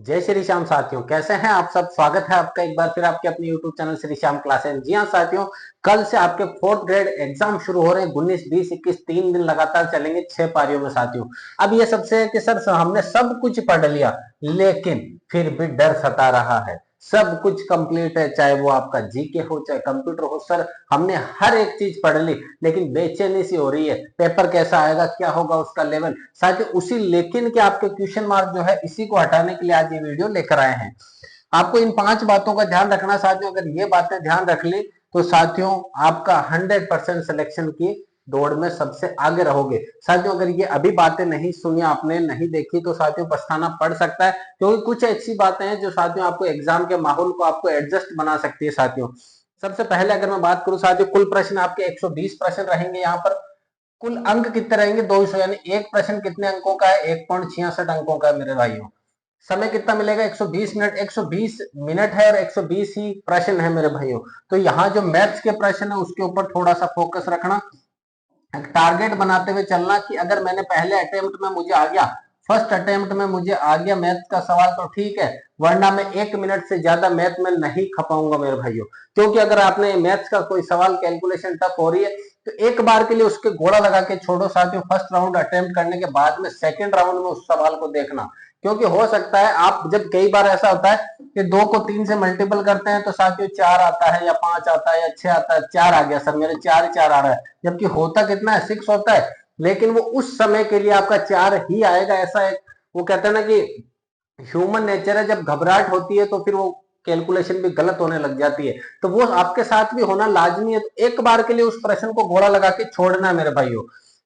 जय श्री श्याम साथियों, कैसे हैं आप सब। स्वागत है आपका एक बार फिर आपके अपने YouTube channel Shri Shyam classes. जी हाँ साथियों, कल से आपके फोर्थ ग्रेड एग्जाम शुरू हो रहे हैं। 19, 20, 21 3 दिन लगातार चलेंगे 6 पारियों में साथियों। अब ये सबसे है कि सर हमने सब कुछ पढ़ लिया, लेकिन फिर भी डर सता रहा है। सब कुछ कंप्लीट है, चाहे वो आपका जीके हो चाहे कंप्यूटर हो। सर हमने हर एक चीज पढ़ ली, लेकिन बेचैनी सी हो रही है, पेपर कैसा आएगा, क्या होगा उसका लेवल। साथ ही उसी लेकिन के आपके क्वेश्चन मार्क जो है, इसी को हटाने के लिए आज ये वीडियो लेकर आए हैं। आपको इन 5 बातों का ध्यान रखना साथियों। अगर ये बातें ध्यान रख ली तो साथियों आपका 100% सिलेक्शन की दौड़ में सबसे आगे रहोगे। साथियों अगर ये अभी बातें नहीं सुनी, आपने नहीं देखी, तो साथियों पछताना पड़ सकता है, क्योंकि कुछ ऐसी बातें हैं जो साथियों आपको एग्जाम के माहौल को आपको एडजस्ट बना सकती है साथियों। सबसे पहले अगर मैं बात करूं साथियों, कुल प्रश्न आपके 120 प्रश्न रहेंगे। यहाँ पर कुल अंक कितने रहेंगे, 200, यानी एक प्रश्न कितने अंकों का है, 1.66 अंकों का है मेरे भाइयों। समय कितना मिलेगा, 120 मिनट। 120 मिनट है और 120 ही प्रश्न है मेरे भाइयों। तो यहाँ जो मैथ्स के प्रश्न है उसके ऊपर थोड़ा सा फोकस रखना, टारगेट बनाते हुए चलना कि अगर मैंने पहले अटेम्प्ट में मुझे आ गया, फर्स्ट अटेम्प्ट में मुझे आ गया मैथ का सवाल तो ठीक है, वरना मैं 1 मिनट से ज्यादा मैथ में नहीं खपाऊंगा मेरे भाइयों। क्योंकि अगर आपने मैथ्स का कोई सवाल कैलकुलेशन टफ हो रही है तो एक बार के लिए उसके घोड़ा लगा के छोड़ो साथियों। फर्स्ट राउंड अटेम्प्ट करने के बाद में सेकंड राउंड में उस सवाल को देखना, क्योंकि हो सकता है आप जब कई बार ऐसा होता है कि 2 को 3 से मल्टीपल करते हैं तो साथियों 4 आता है या 5 आता है या 6 आता है। 4 आ गया सर, मेरे 4 ही 4 आ रहा है, जबकि होता कितना है, 6 होता है। लेकिन वो उस समय के लिए आपका 4 ही आएगा। ऐसा एक वो कहते हैं ना कि ह्यूमन नेचर है, जब घबराहट होती है तो फिर वो कैलकुलेशन भी गलत होने लग जाती है। तो वो आपके साथ भी होना लाजमी है। तो एक बार के लिए उस प्रश्न को घोड़ा लगा के छोड़ना है मेरे भाइयों,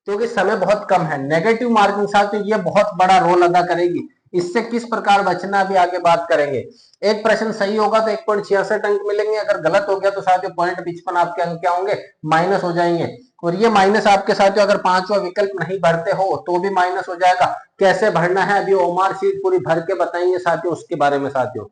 क्योंकि समय बहुत कम है। नेगेटिव मार्किंग साथियों ये बहुत बड़ा रोल अदा करेगी। इससे किस प्रकार बचना अभी आगे बात करेंगे। एक प्रश्न सही होगा तो 1.66 अंक मिलेंगे, अगर गलत हो गया तो साथियों 0.55 आपके अंक क्या होंगे, माइनस हो जाएंगे। और ये माइनस आपके साथियों अगर 5वां विकल्प नहीं भरते हो तो भी माइनस हो जाएगा। कैसे भरना है अभी ओमार शीट पूरी भर के बताएंगे साथियों, उसके बारे में साथियों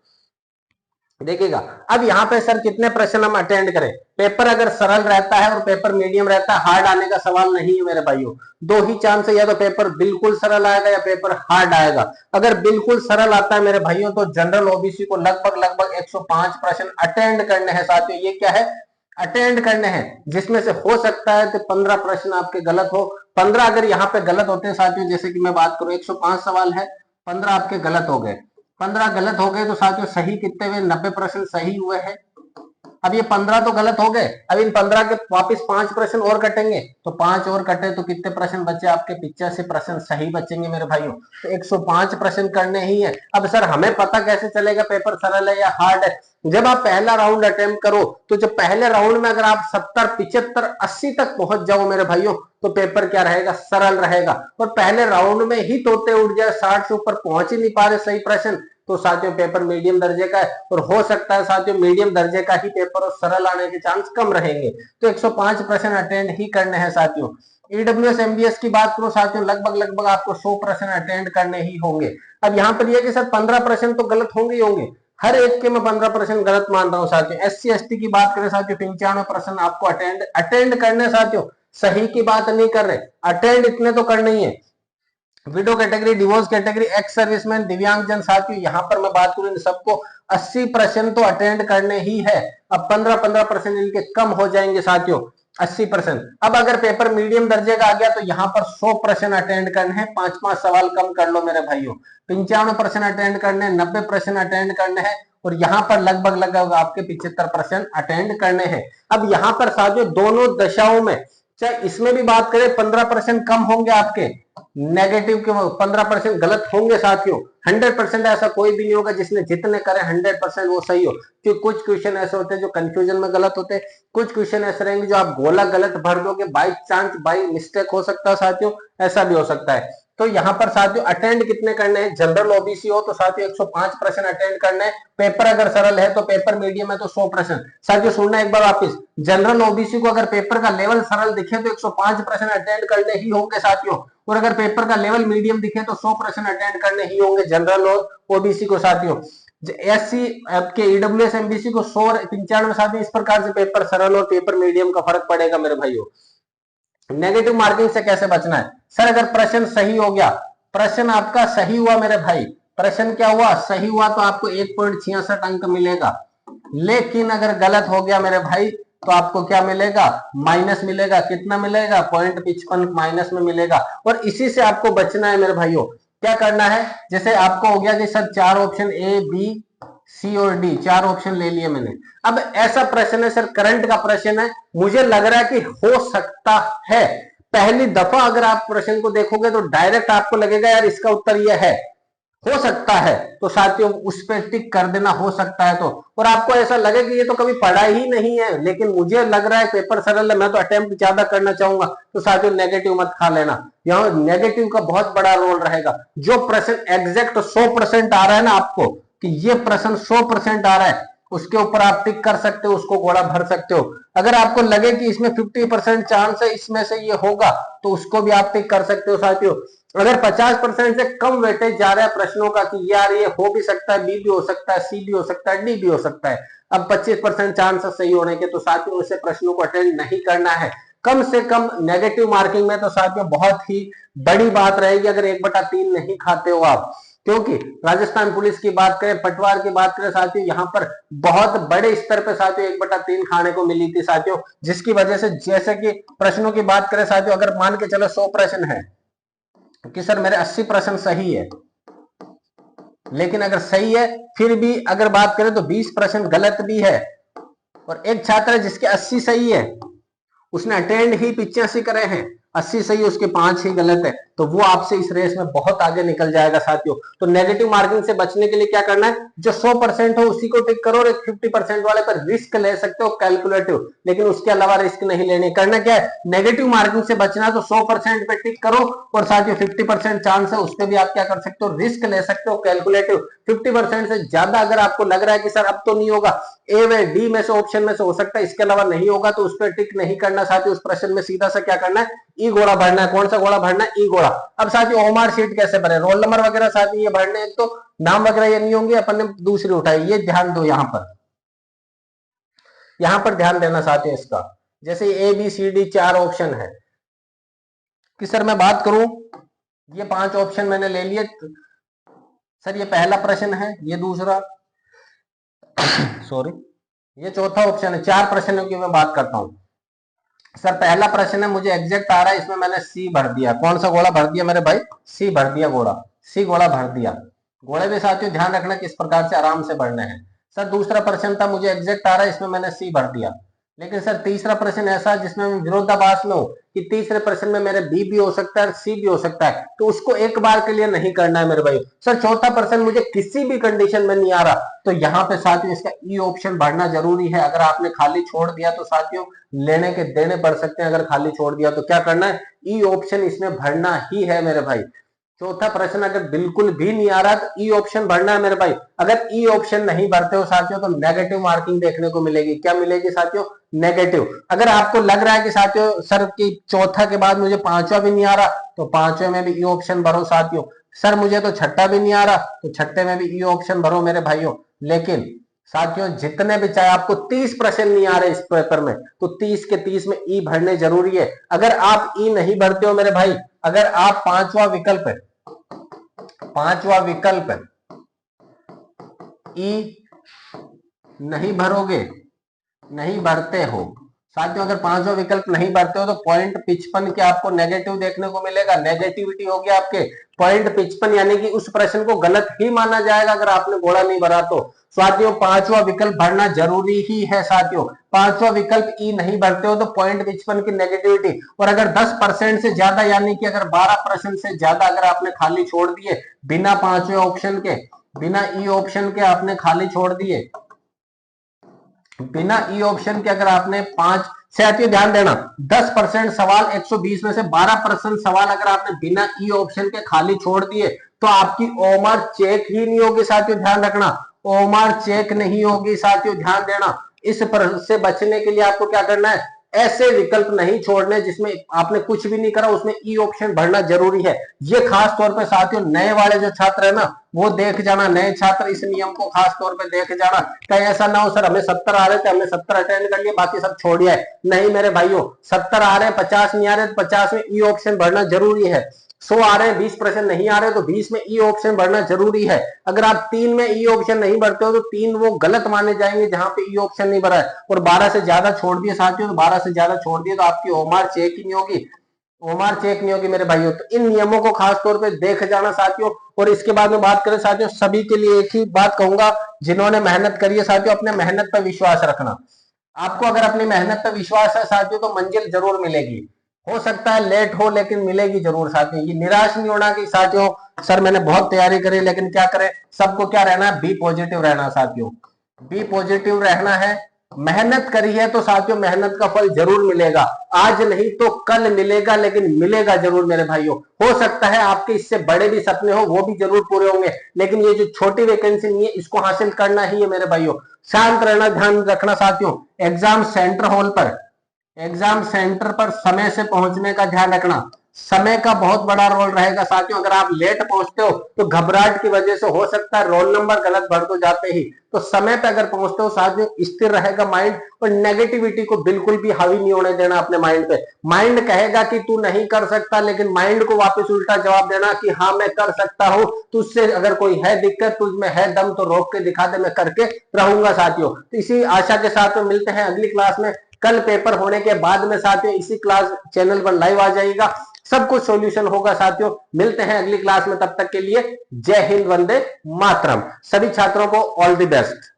देखिएगा। अब यहाँ पे सर कितने प्रश्न हम अटेंड करें। पेपर अगर सरल रहता है और पेपर मीडियम रहता है, हार्ड आने का सवाल नहीं है मेरे भाइयों। 2 ही चांस है, या तो पेपर बिल्कुल सरल आएगा या पेपर हार्ड आएगा। अगर बिल्कुल सरल आता है मेरे भाइयों तो जनरल ओबीसी को लगभग लगभग 105 प्रश्न अटेंड करने हैं साथियों। ये क्या है, अटेंड करने हैं, जिसमें से हो सकता है कि 15 प्रश्न आपके गलत हो। 15 अगर यहाँ पे गलत होते हैं साथियों, जैसे कि मैं बात करूं 105 सवाल है, 15 आपके गलत हो गए। 15 गलत हो गए तो साथियों सही कितने हुए, 90 प्रश्न सही हुए हैं। अब ये 15 तो गलत हो गए, अब इन 15 के वापस 5 प्रश्न और कटेंगे, तो 5 और कटे तो कितने प्रश्न बचे आपके, 85 प्रश्न सही बचेंगे मेरे भाइयों। तो 105 प्रश्न करने ही है। अब सर हमें पता कैसे चलेगा पेपर सरल है या हार्ड है। जब आप पहला राउंड अटेम्प्ट करो तो जब पहले राउंड में अगर आप 70, 75, 80 तक पहुंच जाओ मेरे भाइयों तो पेपर क्या रहेगा, सरल रहेगा। और पहले राउंड में ही तोते उड़ जाए, 60 से ऊपर पहुंच ही नहीं पा रहे सही प्रश्न, तो साथियों पेपर मीडियम दर्जे का है। और हो सकता है साथियों मीडियम दर्जे का ही पेपर और सरल आने के चांस कम रहेंगे। तो 105 प्रश्न अटेंड ही करने हैं साथियों। ईडब्ल्यूएस एमबीएस की बात करो साथियों, लगभग लगभग आपको 100 प्रश्न अटेंड करने ही होंगे। अब यहाँ पर यह कि सर 15 प्रश्न तो गलत होंगे ही होंगे, हर एक के मैं 15 प्रश्न गलत मान रहा हूँ साथियों। एससी एसटी की बात करें साथियों, 95 प्रश्न आपको अटेंड करने साथियों, सही की बात नहीं कर रहे, अटेंड इतने तो करने ही है। Window category, divorce category, ex serviceman, दिव्यांग जन साथियों, यहाँ पर मैं बात करूं इन सबको 80 प्रश्न तो अटेंड करने ही है। अब 15-15 प्रश्न इनके कम हो जाएंगे साथियों, 80%। अब अगर पेपर मीडियम दर्जे का आ गया तो यहाँ पर 100 प्रश्न अटेंड करने हैं, 5-5 सवाल कम कर लो मेरे भाइयों। 95 प्रश्न अटेंड करने, 90 प्रश्न अटेंड करने हैं, और यहाँ पर लगभग लगभग आपके 75 प्रश्न अटेंड करने हैं। अब यहाँ पर साथियों दोनों दशाओं में, चाहे इसमें भी बात करें 15% कम होंगे आपके, नेगेटिव के 15% गलत होंगे साथियों। 100% ऐसा कोई भी नहीं होगा जिसने जितने करे 100% वो सही हो, क्योंकि कुछ क्वेश्चन ऐसे होते हैं जो कंफ्यूजन में गलत होते हैं, कुछ क्वेश्चन ऐसे रहेंगे जो आप गोला गलत भर दोगे, बाई चांस बाई मिस्टेक हो सकता है साथियों, ऐसा भी हो सकता है। तो यहाँ पर साथियों अटेंड कितने करने हैं, जनरल ओबीसी हो तो साथियों 105 प्रश्न अटेंड करने हैं। पेपर अगर सरल है तो पेपर मीडियम है तो 100 प्रश्न। साथियों सुनना एक बार वापिस, जनरल ओबीसी को अगर पेपर का लेवल सरल दिखे तो 105 प्रश्न अटेंड करने ही होंगे साथियों, और अगर पेपर का लेवल मीडियम दिखे तो 100 प्रश्न अटेंड करने ही होंगे जनरल और ओबीसी को साथियों। एससी के ईडब्ल्यूएस एमबीसी को 100 और 95 साथियों, इस प्रकार से पेपर सरल और पेपर मीडियम का फर्क पड़ेगा मेरे भाइयों। नेगेटिव मार्किंग से कैसे बचना है, सर अगर प्रश्न सही हो गया, प्रश्न आपका सही हुआ मेरे भाई, प्रश्न क्या हुआ, सही हुआ तो आपको 1.66 अंक मिलेगा, लेकिन अगर गलत हो गया मेरे भाई तो आपको क्या मिलेगा, माइनस मिलेगा। कितना मिलेगा, 0.55 माइनस में मिलेगा। और इसी से आपको बचना है मेरे भाइयों। क्या करना है, जैसे आपको हो गया कि sir 4 option A B C और डी, 4 ऑप्शन ले लिए मैंने। अब ऐसा प्रश्न है सर, करंट का प्रश्न है, मुझे लग रहा है कि हो सकता है, पहली दफा अगर आप प्रश्न को देखोगे तो डायरेक्ट आपको लगेगा यार इसका उत्तर यह है, हो सकता है, तो साथियों उस पर टिक कर देना, हो सकता है तो। और आपको ऐसा लगे कि ये तो कभी पढ़ा ही नहीं है, लेकिन मुझे लग रहा है पेपर सरल है, मैं तो अटेम्प्ट ज्यादा करना चाहूंगा, तो साथियों नेगेटिव मत खा लेना। यहाँ नेगेटिव का बहुत बड़ा रोल रहेगा। जो प्रश्न एग्जैक्ट 100% आ रहा है ना आपको, कि ये प्रश्न 100% आ रहा है, उसके ऊपर आप टिक कर सकते हो, उसको घोड़ा भर सकते हो। अगर आपको लगे कि इसमें 50% चांस है इसमें से ये होगा, तो उसको भी आप टिक कर सकते हो साथियों। अगर 50% से कम वेटेज जा रहा है प्रश्नों का कि यार ये हो भी सकता है, बी भी हो सकता है, सी भी हो सकता है, डी भी हो सकता है, अब 25% चांस है सही होने के, तो साथियों उसे प्रश्नों को अटेंड नहीं करना है। कम से कम नेगेटिव मार्किंग में तो साथियों बहुत ही बड़ी बात रहेगी अगर 1/3 नहीं खाते हो आप। क्योंकि राजस्थान पुलिस की बात करें, पटवार की बात करें साथियों, यहाँ पर बहुत बड़े स्तर पर साथियों 1/3 खाने को मिली थी साथियों, जिसकी वजह से जैसे कि प्रश्नों की बात करें साथियों, अगर मान के चलो 100 प्रश्न है कि सर मेरे 80 प्रश्न सही है, लेकिन अगर सही है फिर भी अगर बात करें तो 20 प्रश्न गलत भी है, और एक छात्र है जिसके 80 सही है, उसने अटेंड ही 85 करे हैं, 80 सही उसके 5 ही गलत है, तो वो आपसे इस रेस में बहुत आगे निकल जाएगा साथियों। तो नेगेटिव मार्किंग से बचने के लिए क्या करना है, जो 100% हो उसी को टिक करो, और 50% वाले पर रिस्क ले सकते हो कैलकुलेटिव, लेकिन उसके अलावा रिस्क नहीं लेने। करना क्या है, नेगेटिव मार्किंग से बचना है तो 100% पे टिक करो, और साथियों 50% चांस है उस पर भी आप क्या कर सकते हो, रिस्क ले सकते हो कैलकुलेटिव। 50% से ज्यादा अगर आपको लग रहा है कि सर अब तो नहीं होगा, ए व डी में से ऑप्शन में से हो सकता है, इसके अलावा नहीं होगा, तो उस पर टिक नहीं करना साथियों। उस प्रश्न में सीधा सा क्या करना है, ई घोड़ा भरना है। कौन सा घोड़ा भरना है, ई घोड़ा। अब साथियों ओमार शीट कैसे भरे, रोल नंबर वगैरह साथियों ये भरने हैं, तो नाम वगैरह ये नहीं होंगे, अपन ने दूसरी उठाई, ये ध्यान दो यहां पर ध्यान देना साथियों इसका। जैसे A B C D 4 option है कि सर मैं बात करूं, ये 5 ऑप्शन मैंने ले लिए, सर ये पहला प्रश्न है, ये दूसरा सॉरी ये चौथा ऑप्शन है। 4 प्रश्नों की मैं बात करता हूं। सर पहला प्रश्न है, मुझे एग्जैक्ट आ रहा है, इसमें मैंने सी भर दिया। कौन सा घोड़ा भर दिया मेरे भाई, सी भर दिया घोड़ा, सी घोड़ा भर दिया। घोड़े भी साथियों ध्यान रखना किस प्रकार से आराम से भरने हैं। सर दूसरा प्रश्न था, मुझे एग्जैक्ट आ रहा है, इसमें मैंने सी भर दिया। लेकिन सर तीसरा प्रश्न ऐसा जिसमें मैं विरोधाभास में हूं कि तीसरे प्रश्न में मेरे बी भी हो सकता है और सी भी हो सकता है, तो उसको एक बार के लिए नहीं करना है मेरे भाई। सर चौथा प्रश्न मुझे किसी भी कंडीशन में नहीं आ रहा, तो यहाँ पे साथियों इसका ई ऑप्शन भरना जरूरी है। अगर आपने खाली छोड़ दिया तो साथियों लेने के देने पड़ सकते हैं। अगर खाली छोड़ दिया तो क्या करना है, ई ऑप्शन इसमें भरना ही है मेरे भाई। चौथा प्रश्न अगर बिल्कुल भी नहीं आ रहा तो ई ऑप्शन भरना है मेरे भाई। अगर ई ऑप्शन नहीं भरते हो साथियों तो नेगेटिव मार्किंग देखने को मिलेगी। क्या मिलेगी साथियों, नेगेटिव। अगर आपको लग रहा है कि साथियों सर की चौथा के बाद मुझे पांचवा भी नहीं आ रहा, तो पांचवे में भी ई ऑप्शन भरो साथियों। सर मुझे तो छठा भी नहीं आ रहा, तो छठे में भी ई ऑप्शन भरो मेरे भाइयों। लेकिन साथियों जितने भी, चाहे आपको 30 प्रश्न नहीं आ रहे इस पेपर में, तो 30 के 30 में ई भरने जरूरी है। अगर आप ई नहीं भरते हो मेरे भाई, अगर आप पांचवा विकल्प ई नहीं भरोगे, नहीं भरते हो साथियों, अगर पांचवा विकल्प नहीं भरते हो तो 0.55 के आपको नेगेटिव देखने को मिलेगा। नेगेटिविटी होगी आपके 0.55, यानी कि उस प्रश्न को गलत ही माना जाएगा अगर आपने घोड़ा नहीं भरा तो। साथियों पांचवा विकल्प भरना जरूरी ही है साथियों। पांचवा विकल्प ई नहीं भरते हो तो 0.55 की नेगेटिविटी। और अगर 10% से ज्यादा, यानी कि अगर 12 प्रश्न से ज्यादा अगर आपने खाली छोड़ दिए बिना पांचवे ऑप्शन के, बिना ई ऑप्शन के आपने खाली छोड़ दिए, बिना ई ऑप्शन के अगर आपने 5 साथियों ध्यान देना, 10% सवाल 120 में से 12% सवाल अगर आपने बिना ई ऑप्शन के खाली छोड़ दिए तो आपकी ओमर चेक ही नहीं होगी साथियों। ध्यान रखना, ओमर चेक नहीं होगी साथियों, ध्यान देना। इस पर से बचने के लिए आपको क्या करना है, ऐसे विकल्प नहीं छोड़ने जिसमें आपने कुछ भी नहीं करा, उसमें ई ऑप्शन भरना जरूरी है। ये खास तौर पे साथियों नए वाले जो छात्र है ना, वो देख जाना, नए छात्र इस नियम को खास तौर पे देख जाना। कहीं ऐसा ना हो सर हमें 70 आ रहे थे, हमने 70 अटेंड कर लिया, बाकी सब छोड़ दिया है। नहीं मेरे भाइयों, 70 आ रहे हैं, 50 नहीं आ रहे, 50 में ई ऑप्शन भरना जरूरी है। 100 आ रहे हैं, 20% नहीं आ रहे, तो 20 में ई ऑप्शन भरना जरूरी है। अगर आप 3 में ई ऑप्शन नहीं भरते हो तो 3 वो गलत माने जाएंगे जहां पे ई ऑप्शन नहीं भरा है। और 12 से ज्यादा छोड़ दिए साथियों, तो 12 से ज्यादा छोड़ दिए तो आपकी ओमार चेक ही नहीं होगी, ओमार चेक नहीं होगी मेरे भाइयों। तो इन नियमों को खास तौर पे देख जाना साथियों। और इसके बाद में बात करें साथियों, सभी के लिए एक ही बात कहूंगा, जिन्होंने मेहनत करी है साथियों, अपने मेहनत पर विश्वास रखना। आपको अगर अपनी मेहनत पर विश्वास है साथियों तो मंजिल जरूर मिलेगी। हो सकता है लेट हो लेकिन मिलेगी जरूर साथियों। ये निराश नहीं होना कि साथियों सर मैंने बहुत तैयारी करी लेकिन क्या करें, सबको क्या रहना है, बी पॉजिटिव रहना साथियों, बी पॉजिटिव रहना है। मेहनत करी है तो साथियों मेहनत का फल जरूर मिलेगा, आज नहीं तो कल मिलेगा, लेकिन मिलेगा जरूर मेरे भाइयों। हो सकता है आपके इससे बड़े भी सपने हो वो भी जरूर पूरे होंगे, लेकिन ये जो छोटी वैकेंसी नहीं है इसको हासिल करना ही है मेरे भाइयों। शांत रहना, ध्यान रखना साथियों। एग्जाम सेंटर हॉल पर, एग्जाम सेंटर पर समय से पहुंचने का ध्यान रखना। समय का बहुत बड़ा रोल रहेगा साथियों। अगर आप लेट पहुंचते हो तो घबराहट की वजह से हो सकता है रोल नंबर गलत भर दो जाते ही। तो समय पे अगर पहुंचते हो साथियों स्थिर रहेगा माइंड, और नेगेटिविटी को बिल्कुल भी हावी नहीं होने देना अपने माइंड पे। माइंड कहेगा कि तू नहीं कर सकता, लेकिन माइंड को वापस उल्टा जवाब देना कि हाँ मैं कर सकता हूं, तुझसे अगर कोई है दिक्कत, तुझमें है दम तो रोक के दिखा दे, मैं करके रहूंगा साथियों। तो इसी आशा के साथ में मिलते हैं अगली क्लास में। कल पेपर होने के बाद में साथियों इसी क्लास चैनल पर लाइव आ जाइएगा, सब कुछ सॉल्यूशन होगा साथियों। मिलते हैं अगली क्लास में, तब तक के लिए जय हिंद, वंदे मातरम। सभी छात्रों को ऑल द बेस्ट।